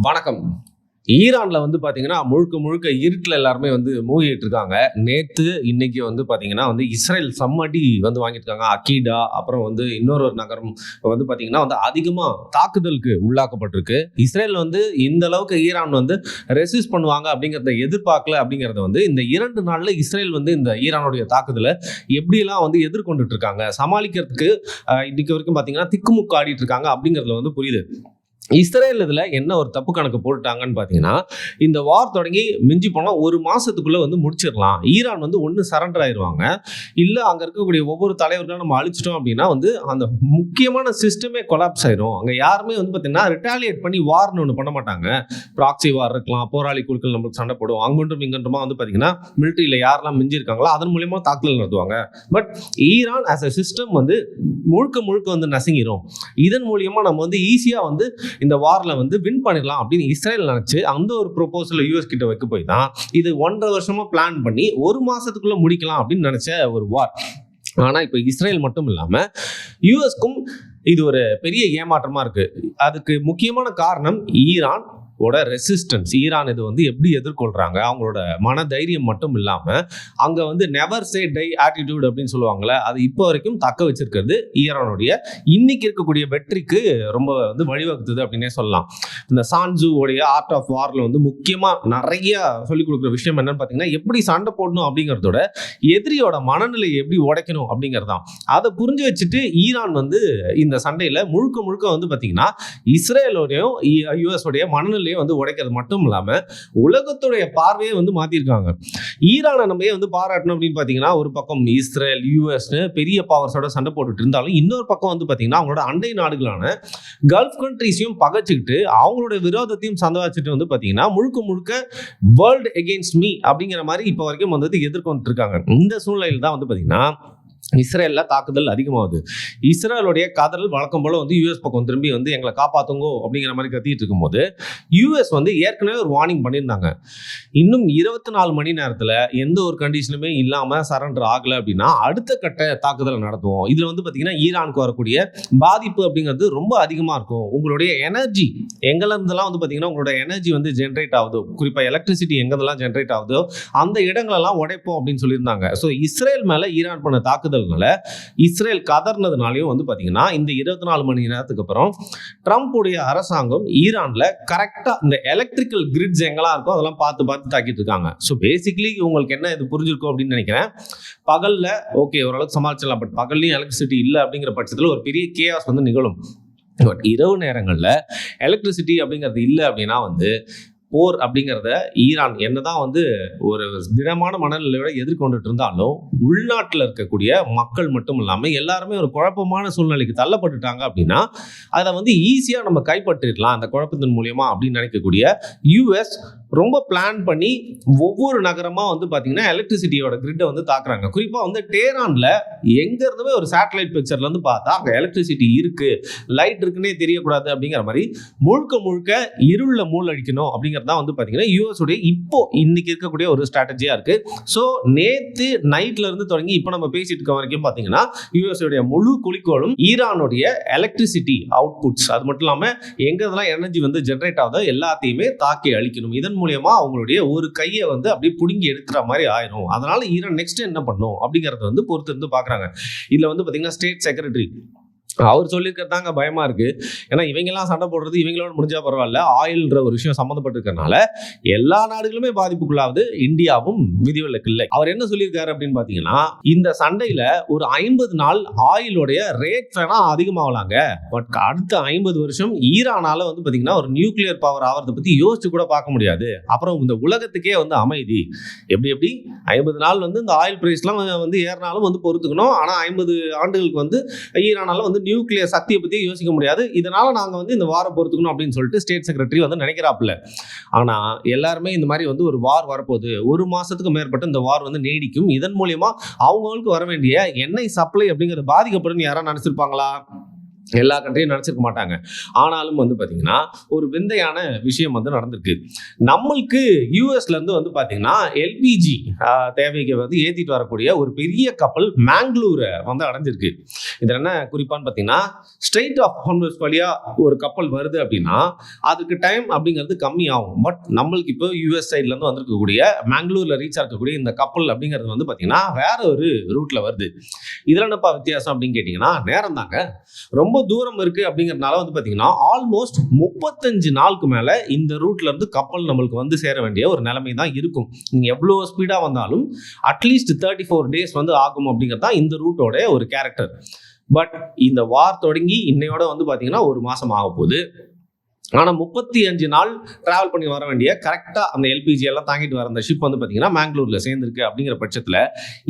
வணக்கம். ஈரான்ல பாத்தீங்கன்னா, முழுக்க முழுக்க இருட்டுல எல்லாருமே மூழ்கிட்டு இருக்காங்க. நேத்து, இன்னைக்கு பாத்தீங்கன்னா இஸ்ரேல் செம்ம அடி வாங்கியிருக்காங்க. அக்கீடா, அப்புறம் இன்னொரு ஒரு நகரம் பாத்தீங்கன்னா அதிகமா தாக்குதலுக்கு உள்ளாக்கப்பட்டிருக்கு. இஸ்ரேல் இந்த அளவுக்கு ஈரான் ரெசிஸ்ட் பண்ணுவாங்க அப்படிங்கிறத எதிர்பார்க்கல அப்படிங்கிறத இந்த 2 நாள்ல இஸ்ரேல் இந்த ஈரானுடைய தாக்குதலை எப்படியெல்லாம் எதிர்கொண்டுட்டு இருக்காங்க, சமாளிக்கிறதுக்கு இன்னைக்கு வரைக்கும் பாத்தீங்கன்னா திக்குமுக்கு ஆடிட்டு இருக்காங்க அப்படிங்கிறதுல புரியுது. இஸ்ரேல் இதுல என்ன ஒரு தப்பு கணக்கு போட்டுட்டாங்கன்னு பாத்தீங்கன்னா, இந்த வார் தொடங்கி மிஞ்சி போனா ஒரு மாசத்துக்குள்ள முடிச்சிடலாம். ஈரான் ஒண்ணு சரண்டர் ஆயிருவாங்க, இல்ல அங்க இருக்கக்கூடிய ஒவ்வொரு தலைவர்களும் நம்ம அழிச்சிட்டோம் அப்படின்னா அந்த முக்கியமான சிஸ்டமே கொலாப்ஸ் ஆயிரும். அங்க யாருமே பாத்தீங்கன்னா ரிட்டாலியேட் பண்ணி வார்னு ஒண்ணு பண்ண மாட்டாங்க. ப்ராக்சி வார் இருக்கலாம், போராளி குழுக்கள் நம்மளுக்கு சண்டை போடும், அங்கொன்றும் இங்கொன்றுமா பாத்தீங்கன்னா மிலிட்டரியில யாரெல்லாம் மிஞ்சி இருக்காங்களோ அதன் மூலியமா தாக்குதல் நடத்துவாங்க. But Iran as a system முழுக்க முழுக்க நசுங்கிரும். இதன் மூலியமா நம்ம ஈஸியா இந்த வார்ல வின் பண்ணிடலாம் அப்படின்னு இஸ்ரேல் நினைச்சு அந்த ஒரு ப்ரோபோசல் யூஎஸ் கிட்ட வைக்க போய் தான் இது 1.5 வருஷமா பிளான் பண்ணி ஒரு மாசத்துக்குள்ள முடிக்கலாம் அப்படின்னு நினைச்ச ஒரு வார். ஆனா இப்ப இஸ்ரேல் மட்டும் இல்லாம யூஎஸ்க்கும் இது ஒரு பெரிய ஏமாற்றமா இருக்கு. அதுக்கு முக்கியமான காரணம் ஈரான் ரெசிஸ்டன்ஸ். ஈரான் இது எப்படி எதிர்கொள்றாங்க, அவங்களோட மன தைரியம் மட்டும் இல்லாம அங்க நெவர் சே டை ஆட்டிடியூட் அப்படின்னு சொல்லுவாங்கல்ல, அது இப்போ வரைக்கும் தக்க வச்சிருக்கிறது ஈரானுடைய இன்னைக்கு இருக்கக்கூடிய வெற்றிக்கு ரொம்ப வழிவகுத்தது அப்படின்னே சொல்லலாம். இந்த சான்சு உடைய ஆர்ட் ஆஃப் வார்ல முக்கியமா நிறைய சொல்லிக் கொடுக்குற விஷயம் என்னன்னு பாத்தீங்கன்னா, எப்படி சண்டை போடணும் அப்படிங்கறதோட எதிரியோட மனநிலையை எப்படி உடைக்கணும் அப்படிங்கறதான். அதை புரிஞ்சு வச்சுட்டு ஈரான் இந்த சண்டையில முழுக்க முழுக்க பாத்தீங்கன்னா இஸ்ரேலோடையும் யூஎஸ் உடைய மனநிலை உடைக்கிறது மட்டும் இல்லாம உலகத்துடைய பார்வையை மாத்திருக்காங்க. ஈரானை நம்ம பாராட்டணும் அப்படின்னு பாத்தீங்கன்னா, ஒரு பக்கம் இஸ்ரேல் யூஎஸ் பெரிய பவர்ஸோட சண்டை போட்டுட்டு இருந்தாலும், இன்னொரு பக்கம் பாத்தீங்கன்னா அவங்களோட அண்டை நாடுகளான கல்ஃப் கண்ட்ரீஸையும் பகைச்சுக்கிட்டு அவங்களோட விரோதத்தையும் சந்தவாச்சிட்டு பாத்தீங்கன்னா முழுக்க முழுக்க வேர்ல்ட் எகெயின்ஸ்ட் மீ அப்படிங்கிற மாதிரி இப்ப வரைக்கும் எதிர்கொண்டு இருக்காங்க. இந்த சூழ்நிலையில் தான் பாத்தீங்கன்னா இஸ்ரேல்ல தாக்குதல் அதிகமாகுது. இஸ்ரேலுடைய கதறல் வழக்கம் போல யூஎஸ் பக்கம் திரும்பி எங்களை காப்பாத்துங்கோ அப்படிங்கிற மாதிரி கத்திட்டு இருக்கும்போது, யூஎஸ் ஏற்கனவே ஒரு வார்னிங் பண்ணியிருந்தாங்க. இன்னும் 24 மணி நேரத்துல எந்த ஒரு கண்டிஷனுமே இல்லாம சரண்டர் ஆகல அப்படின்னா அடுத்த கட்ட தாக்குதல் நடத்துவோம். இதுல பாத்தீங்கன்னா ஈரானுக்கு வரக்கூடிய பாதிப்பு அப்படிங்கிறது ரொம்ப அதிகமா இருக்கும். உங்களுடைய எனர்ஜி எங்கல இருந்தெல்லாம் பாத்தீங்கன்னா உங்களோட எனர்ஜி ஜென்ரேட் ஆகுது, குறிப்பா எலக்ட்ரிசிட்டி எங்கெல்லாம் ஜென்ரேட் ஆகுதோ அந்த இடங்களெல்லாம் உடைப்போம் அப்படின்னு சொல்லியிருந்தாங்க. ஸோ இஸ்ரேல் மேல ஈரான் பண்ண தாக்குதல் இஸ்ரேல் கதர்னதுனாலையும் பாத்தீங்கன்னா இந்த 24 மணி நேரத்துக்கு அப்புறம் ட்ரம்ப் உடைய அரசாங்கம் ஈரான்ல கரெக்டா இந்த எலக்ட்ரிக்கல் கிரிட்ஸ் எங்கெல்லாம் இருக்கோ அதெல்லாம் பார்த்து தாக்கிட்டு இருக்காங்க. ஸோ பேசிக்கலி உங்களுக்கு என்ன இது புரிஞ்சிருக்கும் அப்படின்னு நினைக்கிறேன். பகல்ல ஓகே ஓரளவுக்கு சமாளிச்சிடலாம், பட் பகல்லையும் எலக்ட்ரிசிட்டி இல்லை அப்படிங்கிற பட்சத்தில் ஒரு பெரிய கேஆஸ் நிகழும். பட் இரவு நேரங்கள்ல எலக்ட்ரிசிட்டி அப்படிங்கிறது இல்லை அப்படின்னா போர் அப்படிங்கிறத ஈரான் என்னதான் ஒரு திடமான மனநிலையோட எதிர்கொண்டுட்டு இருந்தாலும் உள்நாட்டில் இருக்கக்கூடிய மக்கள் மட்டும் இல்லாம எல்லாருமே ஒரு குழப்பமான சூழ்நிலைக்கு தள்ளப்பட்டுட்டாங்க அப்படின்னா அதை ஈஸியா நம்ம கைப்பற்றிடலாம் அந்த குழப்பத்தின் மூலியமா அப்படின்னு நினைக்கக்கூடிய யூஎஸ் ரொம்ப பிளான் பண்ணி ஒவ்வொரு நகரமா பாத்தீங்கன்னா எலக்ட்ரிசிட்டியோட கிரிட்டை தாக்குறாங்க. குறிப்பா டேரான்ல எங்க இருந்துமே ஒரு சேட்டலைட் பிக்சர்ல பார்த்தா அங்க எலக்ட்ரிசிட்டி இருக்கு, லைட் இருக்குன்னே தெரியக்கூடாது அப்படிங்கிற மாதிரி முழுக்க முழுக்க இருள மூழ்கடிக்கணும் அப்படிங்கிறதான் பாத்தீங்கன்னா யூஎஸ் உடைய இப்போ இன்னைக்கு இருக்கக்கூடிய ஒரு ஸ்ட்ராட்டஜியா இருக்கு. ஸோ நேத்து நைட்ல இருந்து தொடங்கி இப்போ நம்ம பேசிட்டு இருக்க வரைக்கும் பாத்தீங்கன்னா யூஎஸ் உடைய முழு குறிக்கோளும் ஈரானுடைய எலக்ட்ரிசிட்டி அவுட்புட்ஸ், அது மட்டும் இல்லாம எங்கெல்லாம் எனர்ஜி ஜென்ரேட் ஆகுதோ எல்லாத்தையுமே தாக்கி அழிக்கணும். இதன் மூலியமா அவங்களுடைய ஒரு கையை அப்படியே புடுங்கி எடுக்கிற மாதிரி ஆயிரும். அதனால ஈரான் நெக்ஸ்ட் என்ன பண்ணும் அப்படிங்கறத பொறுத்து இருந்து பாக்குறாங்க. இதுல பாத்தீங்கன்னா ஸ்டேட் செக்ரட்டரி அவர் சொல்லியிருக்கிறதாங்க பயமா இருக்கு. ஏன்னா இவங்கெல்லாம் சண்டை போடுறது இவங்களோட முடிஞ்சா பரவாயில்ல, ஆயில்ன்ற ஒரு விஷயம் சம்மந்தப்பட்டிருக்கனால எல்லா நாடுகளுமே பாதிப்புக்குள்ளாவது, இந்தியாவும் விதிவிலக்கு இல்லை. அவர் என்ன சொல்லியிருக்காரு அப்படின்னு பாத்தீங்கன்னா, இந்த சண்டையில ஒரு 50 நாள் ஆயிலோடைய ரேட் வேணா அதிகமாகலாங்க, பட் அடுத்த 50 வருஷம் ஈரானால பாத்தீங்கன்னா ஒரு நியூக்ளியர் பவர் ஆகிறத பத்தி யோசிச்சு கூட பார்க்க முடியாது. அப்புறம் இந்த உலகத்துக்கே அமைதி. எப்படி 50 நாள் இந்த ஆயில் பிரைஸ்லாம் ஏறினாலும் பொறுத்துக்கணும். ஆனா 50 ஆண்டுகளுக்கு ஈரானால நியூக்ளியர் சக்தியை பத்தி யோசிக்க முடியாது. இதனால நாங்க இந்த வார பொறுத்துக்கணும் அப்படின்னு சொல்லிட்டு ஸ்டேட் செக்ரட்டரி நினைக்கிறாப்புல. ஆனா எல்லாருமே இந்த மாதிரி ஒரு வார் வரப்போகுது, ஒரு மாசத்துக்கு மேற்பட்டு இந்த வார் நீடிக்கும், இதன் மூலியமா அவங்களுக்கு வர வேண்டிய எண்ணெய் சப்ளை அப்படிங்கிறது பாதிக்கப்படும் யாரா நினைச்சிருப்பாங்களா? எல்லா கண்ட்ரியும் நினச்சிருக்க மாட்டாங்க. ஆனாலும் வந்து பார்த்தீங்கன்னா, ஒரு விந்தையான விஷயம் வந்து நடந்திருக்கு. நம்மளுக்கு யுஎஸ்லேருந்து வந்து பார்த்தீங்கன்னா, எல்பிஜி தேவைக்கு வந்து ஏற்றிட்டு வரக்கூடிய ஒரு பெரிய கப்பல் மேங்களூரை வந்து அடைஞ்சிருக்கு. இதில் என்ன குறிப்பான்னு பார்த்தீங்கன்னா, ஸ்ட்ரெயிட் ஆஃப் ஹார்முஸ் வழியா ஒரு கப்பல் வருது அப்படின்னா, அதுக்கு டைம் அப்படிங்கிறது கம்மி ஆகும். பட் நம்மளுக்கு இப்போ யுஎஸ் சைட்லேருந்து வந்திருக்கக்கூடிய மேங்களூரில் ரீச் ஆகக்கூடிய இந்த கப்பல் அப்படிங்கிறது வந்து பார்த்தீங்கன்னா, வேற ஒரு ரூட்டில் வருது. இதில் என்னப்பா வித்தியாசம் அப்படின்னு கேட்டிங்கன்னா, நேரம் தாங்க. ரொம்ப தூரம் இருக்கு அப்படிங்கறதுனால வந்து பாத்தீங்கன்னா ஆல்மோஸ்ட் 35 நாளுக்கு மேல இந்த ரூட்ல இருந்து கப்பல் நம்மளுக்கு வந்து சேர வேண்டிய ஒரு நிலைமை தான் இருக்கும். நீங்க எவ்வளவு ஸ்பீடா வந்தாலும் அட்லீஸ்ட் 34 டேஸ் வந்து ஆகும் அப்படிங்கிறது தான் இந்த ரூட்டோட ஒரு கேரக்டர். பட் இந்த வார் தொடங்கி இன்னையோட வந்து பாத்தீங்கன்னா ஒரு மாசம் ஆக போகுது. ஆனால் 35 நாள் டிராவல் பண்ணி வர வேண்டிய கரெக்டாக அந்த எல்பிஜி எல்லாம் தாங்கிட்டு வர அந்த ஷிப் வந்து பார்த்தீங்கன்னா மேங்களூரில் சேர்ந்துருக்கு. அப்படிங்கிற பட்சத்தில்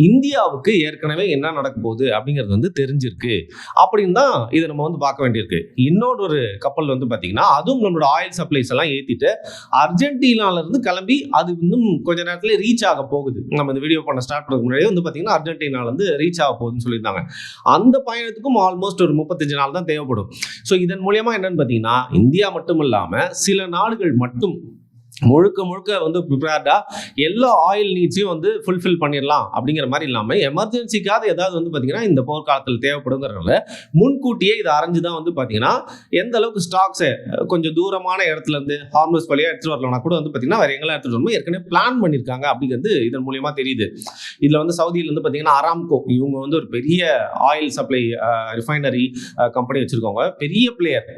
இந்தியாவுக்கு ஏற்கனவே என்ன நடக்க போகுது அப்படிங்கிறது வந்து தெரிஞ்சிருக்கு. அப்படின்னு தான் இதை நம்ம வந்து பார்க்க வேண்டியிருக்கு. இன்னொரு கப்பல் வந்து பார்த்தீங்கன்னா அதுவும் நம்மளோட ஆயில் சப்ளைஸ் எல்லாம் ஏற்றிட்டு அர்ஜென்டினாவிலேருந்து கிளம்பி அது இன்னும் கொஞ்ச நேரத்தில் ரீச் ஆக போகுது. நம்ம இந்த வீடியோ பண்ண ஸ்டார்ட் பண்ணுறதுக்கு முன்னாடியே வந்து பார்த்தீங்கன்னா அர்ஜென்டினாவிலேருந்து ரீச் ஆக போகுதுன்னு சொல்லியிருந்தாங்க. அந்த பயணத்துக்கும் ஆல்மோஸ்ட் ஒரு 35 நாள் தான் தேவைப்படும். ஸோ இதன் மூலியமா என்னன்னு பார்த்தீங்கன்னா இந்தியா மட்டும் இல்லாம சில நாடுகள் மட்டும் முழுக்க வந்து ப்ரிப்பேர்டா எல்லா ஆயில் நீட்ஸையும் வந்து ஃபுல்ஃபில் பண்ணிடலாம் அப்படிங்கிற மாதிரி இல்லாமல் எமர்ஜென்சிக்காக ஏதாவது வந்து பார்த்தீங்கன்னா இந்த போர்க்காலத்தில் தேவைப்படுங்கிறதுனால முன்கூட்டியே இதை அறிஞ்சு தான் வந்து பார்த்தீங்கன்னா எந்த அளவுக்கு ஸ்டாக்ஸை கொஞ்சம் தூரமான இடத்துல இருந்து ஹார்முஸ் வழியாக எடுத்துகிட்டு வரலன்னா கூட வந்து பார்த்தீங்கன்னா வேறு எங்கெல்லாம் எடுத்துகிட்டு வரணும் ஏற்கனவே பிளான் பண்ணியிருக்காங்க அப்படிங்கிறது இதன் மூலியமா தெரியுது. இதில் வந்து சவுதியில் வந்து பார்த்தீங்கன்னா அராம்கோ இவங்க வந்து ஒரு பெரிய ஆயில் சப்ளை ரிஃபைனரி கம்பெனி வச்சிருக்கவங்க, பெரிய பிளேயர்.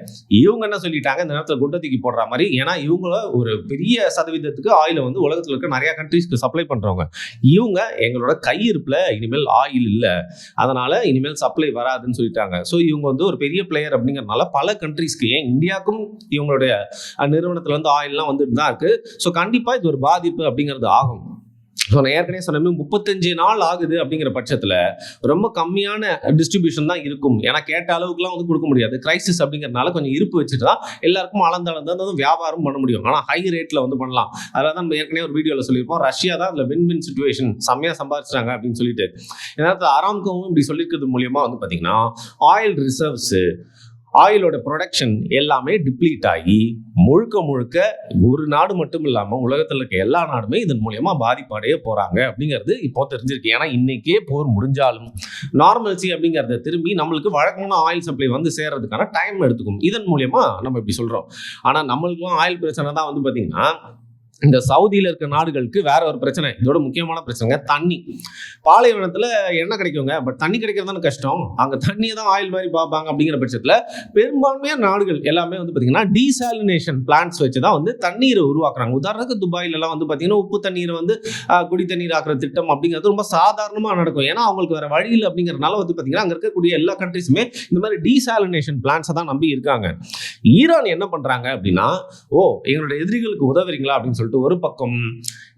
இவங்க என்ன சொல்லிட்டாங்க இந்த நேரத்தில் குண்டை தூக்கி போடுற மாதிரி, ஏன்னா இவங்க ஒரு பெரிய சதவீதத்துக்கு ஆயில வந்து உலகத்தில் இருக்க நிறைய கண்ட்ரீஸ்க்கு சப்ளை பண்றவங்க. இவங்க எங்களோட கையிருப்புல இனிமேல் ஆயில் இல்லை, அதனால இனிமேல் சப்ளை வராதுன்னு சொல்லிட்டாங்க. ஸோ இவங்க வந்து ஒரு பெரிய பிளேயர் அப்படிங்கறதுனால பல கண்ட்ரீஸ்க்கு, ஏன் இந்தியாவுக்கும் இவங்களுடைய நிறுவனத்துல வந்து ஆயில்லாம் வந்துட்டு தான் இருக்கு. ஸோ கண்டிப்பா இது ஒரு பாதிப்பு அப்படிங்கிறது ஆகும். ஸோ நான் ஏற்கனவே சொன்ன 35 நாள் ஆகுது அப்படிங்கிற பட்சத்தில் ரொம்ப கம்மியான டிஸ்ட்ரிபியூஷன் தான் இருக்கும். ஏன்னா கேட்ட அளவுக்குலாம் வந்து கொடுக்க முடியாது. கிரைசிஸ் அப்படிங்கிறதுனால கொஞ்சம் இருப்பு வச்சுட்டு தான் எல்லாருக்கும் அளந்து வியாபாரம் பண்ண முடியும். ஆனால் ஹை ரேட்டில் வந்து பண்ணலாம். அதில் தான் நம்ம ஏற்கனவே ஒரு வீடியோவில் சொல்லியிருப்போம், ரஷ்யா தான் அதில் வின் சுச்சுவேஷன் செம்மையாக சம்பாதிச்சிட்டாங்க அப்படின்னு சொல்லிட்டு. ஏன்னா அராம்கோவும் இப்படி சொல்லியிருக்கிறது மூலியமா வந்து பார்த்தீங்கன்னா ஆயில் ரிசர்வ்ஸு, ஆயிலோட ப்ரொடக்ஷன் எல்லாமே டிப்ளீட் ஆகி முழுக்க ஒரு நாடு மட்டும் இல்லாமல் உலகத்தில் இருக்க எல்லா நாடுமே இதன் மூலயமா பாதிப்படைய போறாங்க அப்படிங்கிறது இப்போ தெரிஞ்சிருக்கு. ஏன்னா இன்னைக்கே போர் முடிஞ்சாலும் நார்மல்சி அப்படிங்கிறத திரும்பி நம்மளுக்கு வழக்கமான ஆயில் சப்ளை வந்து சேர்றதுக்கான டைம் எடுத்துக்கும். இதன் மூலயமா நம்ம இப்படி சொல்றோம். ஆனால் நம்மளுக்கும் ஆயில் பிரச்சனை தான் வந்து பார்த்தீங்கன்னா இந்த சவுதியில் இருக்க நாடுகளுக்கு வேற ஒரு பிரச்சனை, இதோட முக்கியமான பிரச்சனை தண்ணி. பாலைவனத்தில் எண்ணெய் கிடைக்குங்க, பட் தண்ணி கிடைக்கிறதான கஷ்டம். அங்கே தண்ணியை தான் ஆயில் மாதிரி பார்ப்பாங்க. அப்படிங்கிற பட்சத்தில் பெரும்பான்மையான நாடுகள் எல்லாமே வந்து பார்த்தீங்கன்னா டீசாலினேஷன் பிளான்ட்ஸ் வச்சு தான் வந்து தண்ணீரை உருவாக்குறாங்க. உதாரணத்துக்கு துபாயிலெல்லாம் வந்து பார்த்தீங்கன்னா உப்பு தண்ணீரை வந்து குடி தண்ணீர் ஆக்குற திட்டம் அப்படிங்கிறது ரொம்ப சாதாரணமாக நடக்கும். ஏன்னா அவங்களுக்கு வேற வழி இல்லை அப்படிங்கிறதுனால வந்து பார்த்தீங்கன்னா அங்கே இருக்கக்கூடிய எல்லா கண்ட்ரிஸுமே இந்த மாதிரி டீசாலினேஷன் பிளான்ட்ஸை தான் நம்பி இருக்காங்க. ஈரான் என்ன பண்றாங்க அப்படின்னா, எங்களுடைய எதிரிகளுக்கு உதவுறீங்களா அப்படின்னு ஒரு பக்கம்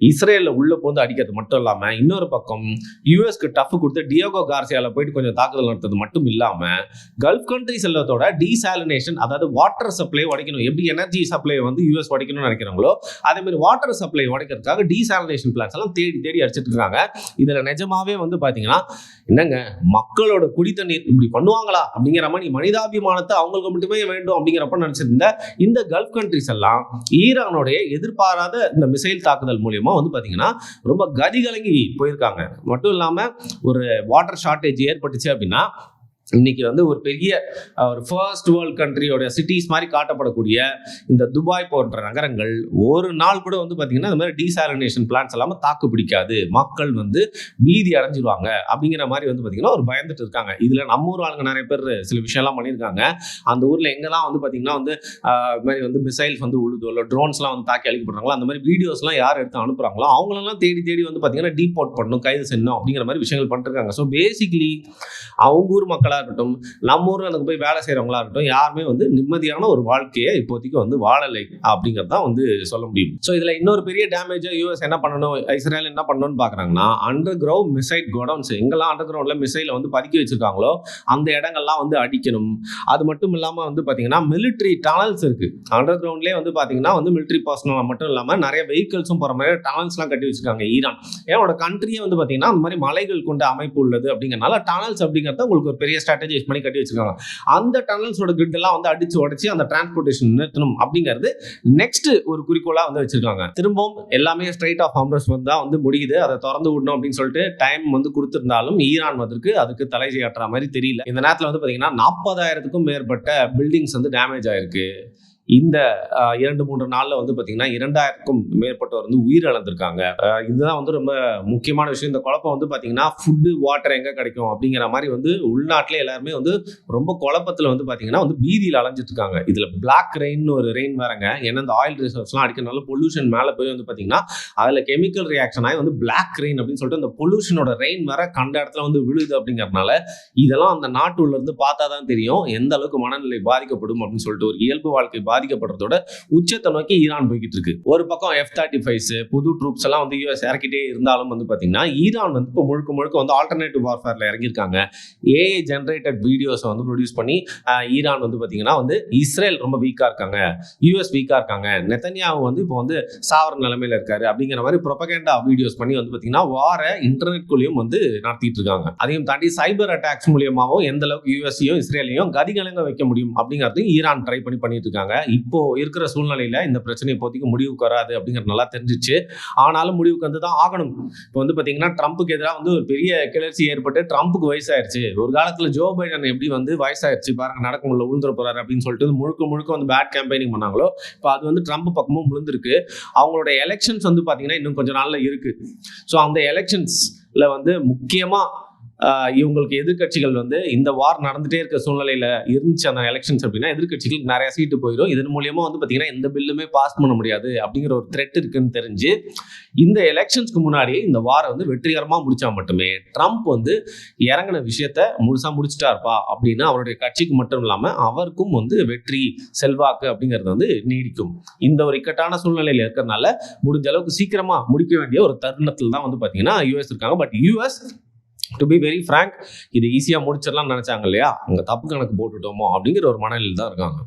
இஸ்ரேல்ல உள்ள போந்து அடிக்கிறது மட்டும் இல்லாம இன்னொரு பக்கம் யுஎஸ்க்கு டஃப் கொடுத்து டியோகோ கார்சியால போயிட்டு கொஞ்சம் தாக்குதல் நடத்துறது மட்டும் இல்லாம கல்ஃப் கண்ட்ரிஸ் எல்லாத்தோட டீசாலினேஷன், அதாவது வாட்டர் சப்ளை உடைக்கணும். எப்படி எனர்ஜி சப்ளை வந்து யூஎஸ் உடைக்கணும்னு நினைக்கிறாங்களோ அதே மாதிரி வாட்டர் சப்ளை உடைக்கிறதுக்காக டீசாலினேஷன் பிளான்ஸ் எல்லாம் தேடி அடிச்சிட்டு இருக்காங்க. இதுல நிஜமாவே வந்து பாத்தீங்கன்னா என்னங்க மக்களோட குடி தண்ணீர் இப்படி பண்ணுவாங்களா அப்படிங்கிற மாதிரி மனிதாபிமானத்தை அவங்களுக்கு மட்டுமே வேண்டும் அப்படிங்கிறப்ப நினைச்சிருந்த இந்த கல்ஃப் கண்ட்ரிஸ் எல்லாம் ஈரானுடைய எதிர்பாராத இந்த மிசைல் தாக்குதல் மூலியமா வந்து பாத்தீங்கன்னா ரொம்ப கதி கலங்கி போயிருக்காங்க. மட்டும் இல்லாம ஒரு வாட்டர் ஷார்டேஜ் ஏற்பட்டுச்சு அப்படின்னா இன்னைக்கு வந்து ஒரு பெரிய ஒரு ஃபர்ஸ்ட் வேர்ல்ட் கண்ட்ரியோட சிட்டிஸ் மாதிரி காட்டப்படக்கூடிய இந்த துபாய் போன்ற நகரங்கள் ஒரு நாள் கூட வந்து பார்த்தீங்கன்னா இந்த மாதிரி டீசாலினேஷன் பிளான்ஸ் எல்லாமே தாக்கு பிடிக்காது, மக்கள் வந்து பீதி அடைஞ்சிருவாங்க அப்படிங்கிற மாதிரி வந்து பார்த்தீங்கன்னா ஒரு பயந்துட்டு இருக்காங்க. இதில் நம்ம ஊர் ஆளுங்க நிறைய பேர் சில விஷயம்லாம் பண்ணியிருக்காங்க. அந்த ஊரில் எங்கெல்லாம் வந்து பார்த்தீங்கன்னா வந்து இது மாதிரி வந்து மிசைல்ஸ் வந்து உழுதோ இல்லை ட்ரோன்ஸ்லாம் வந்து தாக்கி அழிக்கப்படுறாங்களோ அந்த மாதிரி வீடியோஸ்லாம் யார் எடுத்து அனுப்புகிறாங்களோ அவங்களெல்லாம் தேடி வந்து பார்த்தீங்கன்னா டீபோர்ட் பண்ணணும், கைது செய்யணும் அப்படிங்கிற மாதிரி விஷயங்கள் பண்ணிருக்காங்க. ஸோ பேசிக்லி அவங்க ஊர் மக்களாக இருக்கட்டும், நம்ம ஊரில் அதுக்கு போய் வேலை செய்கிறவங்களா இருக்கட்டும், யாருமே வந்து நிம்மதியான ஒரு வாழ்க்கையை இப்போதைக்கு வந்து வாழலை அப்படிங்கிறது தான் வந்து சொல்ல முடியும். ஸோ இதில் இன்னொரு பெரிய டேமேஜ் யூஎஸ் என்ன பண்ணணும், இஸ்ரேல் என்ன பண்ணணும்னு பார்க்குறாங்கன்னா அண்டர் கிரவுண்ட் மிசைல் கோடவுன்ஸ், எங்கெல்லாம் அண்டர் கிரவுண்டில் மிசைலை வந்து பதுக்கி வச்சிருக்காங்களோ அந்த இடங்கள்லாம் வந்து அடிக்கணும். அது மட்டும் இல்லாமல் வந்து பார்த்தீங்கன்னா மிலிட்ரி டனல்ஸ் இருக்குது அண்டர் கிரவுண்ட்லேயே வந்து பார்த்தீங்கன்னா வந்து மிலிட்ரி பர்சனல் மட்டும் இல்லாமல் நிறைய வெஹிக்கிள்ஸும் போகிற மாதிரி டனல்ஸ்லாம் கட்டி வச்சிருக்காங்க ஈரான். ஏனோட கண்ட்ரியே வந்து பார்த்தீங்கன்னா அந்த மாதிரி மலைகள் கொண்ட அமைப்பு உள்ளது அப்படிங்கிறனால டனல்ஸ் அப்படிங்கிறது உங்களுக்கு ஒரு பெரிய ஸ்ட்ராட்டஜைஸ் பண்ணி கட்டி வச்சிருக்காங்க. அந்த டனல்ஸோட கிரிட் எல்லாம் வந்து அடிச்சு உடைச்சு அந்த டிரான்ஸ்போர்ட்டேஷன் நிறுத்தணும் அப்படிங்கிறது நெக்ஸ்ட் ஒரு குறிக்கோளா வந்து வச்சிருக்காங்க. திரும்பவும் எல்லாமே ஸ்ட்ரைட் ஆஃப் ஹார்மஸ் தான் வந்து முடியுது. அதை திறந்து விடணும் அப்படின்னு சொல்லிட்டு டைம் வந்து கொடுத்திருந்தாலும் ஈரான் அதுக்கு தலை செய்யாட்டுற மாதிரி தெரியல. இந்த நேரத்தில் வந்து பாத்தீங்கன்னா 40,000க்கும் மேற்பட்ட பில்டிங்ஸ் வந்து டேமேஜ் ஆயிருக்கு. இந்த 2-3 நாள்ல வந்து பாத்தீங்கன்னா 2,000க்கும் மேற்பட்டவர் வந்து உயிரிழந்திருக்காங்க. இதுதான் வந்து ரொம்ப முக்கியமான விஷயம். இந்த குழப்பம் வந்து பாத்தீங்கன்னா ஃபுட்டு வாட்டர் எங்க கிடைக்கும் அப்படிங்கிற மாதிரி வந்து உள்நாட்டிலே எல்லாருமே வந்து ரொம்ப குழப்பத்துல வந்து பாத்தீங்கன்னா வந்து பீதியில் அலைஞ்சிட்டு இருக்காங்க. இதுல பிளாக் ரெயின் ஒரு ரெயின் வேறங்க. ஏன்னா இந்த ஆயில் ரிசர்வ்ஸ்லாம் அடிக்கிறதுனால பொல்யூஷன் மேல போய் வந்து பாத்தீங்கன்னா அதுல கெமிக்கல் ரியாக்ஷன் ஆகி வந்து பிளாக் ரெயின் அப்படின்னு சொல்லிட்டு அந்த பொல்யூஷனோட ரெயின் வேற கண்ட இடத்துல வந்து விழுது. அப்படிங்கறதுனால இதெல்லாம் அந்த நாட்டுல இருந்து பார்த்தாதான் தெரியும் எந்த அளவுக்கு மனநிலை பாதிக்கப்படும் அப்படின்னு சொல்லிட்டு. ஒரு இயல்பு வாழ்க்கை பாதிக்கப்படுறதோட உச்சத்தை நோக்கி ஈரான் போய்கிட்டு இருக்கு. ஒரு பக்கம் F-35 புது ட்ரூப்ஸ் எல்லாம் வந்து யூஎஸ் இறக்கிட்டே இருந்தாலும் வந்து பாத்தீங்கன்னா ஈரான் வந்து இப்போ முழுக்க வந்து ஆல்டர்னேட்டிவ் வார்ஃபேர்ல இறங்கியிருக்காங்க. ஏஐ ஜெனரேட்டட் வீடியோஸ் வந்து ப்ரொடியூஸ் பண்ணி ஈரான் வந்து பாத்தீங்கன்னா வந்து இஸ்ரேல் ரொம்ப வீக்கா இருக்காங்க, யூஎஸ் வீக்கா இருக்காங்க, நெத்தன்யாஹு வந்து இப்போ வந்து சாவர நிலைமையில இருக்காரு அப்படிங்கிற மாதிரி ப்ரொபகேண்டா வீடியோஸ் பண்ணி வந்து பாத்தீங்கன்னா வார இன்டர்நெட்குள்ளேயும் வந்து நடத்திட்டு இருக்காங்க. அதையும் தாண்டி சைபர் அட்டாக்ஸ் மூலியமாவும் எந்த அளவுக்கு யூஎஸ்ஸையும் இஸ்ரேலையும் கதிகலங்க வைக்க முடியும் அப்படிங்கிறது ஈரான் ட்ரை பண்ணிட்டு இருக்காங்க. இப்போ இருக்கிற சூழ்நிலையில இந்த பிரச்சனை இப்போதைக்கு முடிவுக்கு வராது அப்படிங்கிறது நல்லா தெரிஞ்சிச்சு. ஆனாலும் முடிவுக்கு வந்து தான் ஆகணும். இப்போ வந்து பாத்தீங்கன்னா ட்ரம்ப்புக்கு எதிராக வந்து ஒரு பெரிய கிளர்ச்சி ஏற்பட்டு ட்ரம்ப்புக்கு வயசாயிருச்சு. ஒரு காலத்துல ஜோ பைடன் எப்படி வந்து வயசாயிருச்சு பாருங்க, நடக்க முடியல, விழுந்துற போறாரு அப்படின்னு சொல்லிட்டு முழுக்க வந்து பேட் கேம்பெயினிங் பண்ணாங்களோ இப்போ அது வந்து ட்ரம்ப் பக்கமும் விழுந்திருக்கு. அவங்களோட எலெக்ஷன்ஸ் வந்து பாத்தீங்கன்னா இன்னும் கொஞ்சம் நாள்ல இருக்கு. ஸோ அந்த எலெக்ஷன்ஸ்ல வந்து முக்கியமா இவங்களுக்கு எதிர்கட்சிகள் வந்து இந்த வார் நடந்துட்டே இருக்க சூழ்நிலையில இருந்துச்சு அந்த எலெக்ஷன்ஸ் அப்படின்னா எதிர்கட்சிகளுக்கு நிறைய சீட்டு போயிடும். இதன் மூலியமா வந்து பாத்தீங்கன்னா எந்த பில்லுமே பாஸ் பண்ண முடியாது அப்படிங்கிற ஒரு த்ரெட் இருக்குன்னு தெரிஞ்சு இந்த எலெக்ஷன்ஸ்க்கு முன்னாடி இந்த வாரை வந்து வெற்றிகரமா முடிச்சா மட்டுமே ட்ரம்ப் வந்து இறங்கின விஷயத்த முழுசா முடிச்சுட்டாருப்பா அப்படின்னு அவருடைய கட்சிக்கு மட்டும் இல்லாம அவருக்கும் வந்து வெற்றி செல்வாக்கு அப்படிங்கிறது வந்து நீடிக்கும். இந்த ஒரு இக்கட்டான சூழ்நிலையில இருக்கிறதுனால முடிஞ்ச அளவுக்கு சீக்கிரமா முடிக்க வேண்டிய ஒரு தருணத்தில் தான் வந்து பாத்தீங்கன்னா யூஎஸ் இருக்காங்க. But US to be very frank இது ஈஸியாக முடிச்சிடலாம்னு நினைச்சாங்க இல்லையா, அங்கே தப்பு கணக்கு போட்டுட்டோமோ அப்படிங்கிற ஒரு மனநிலையில் தான் இருக்காங்க.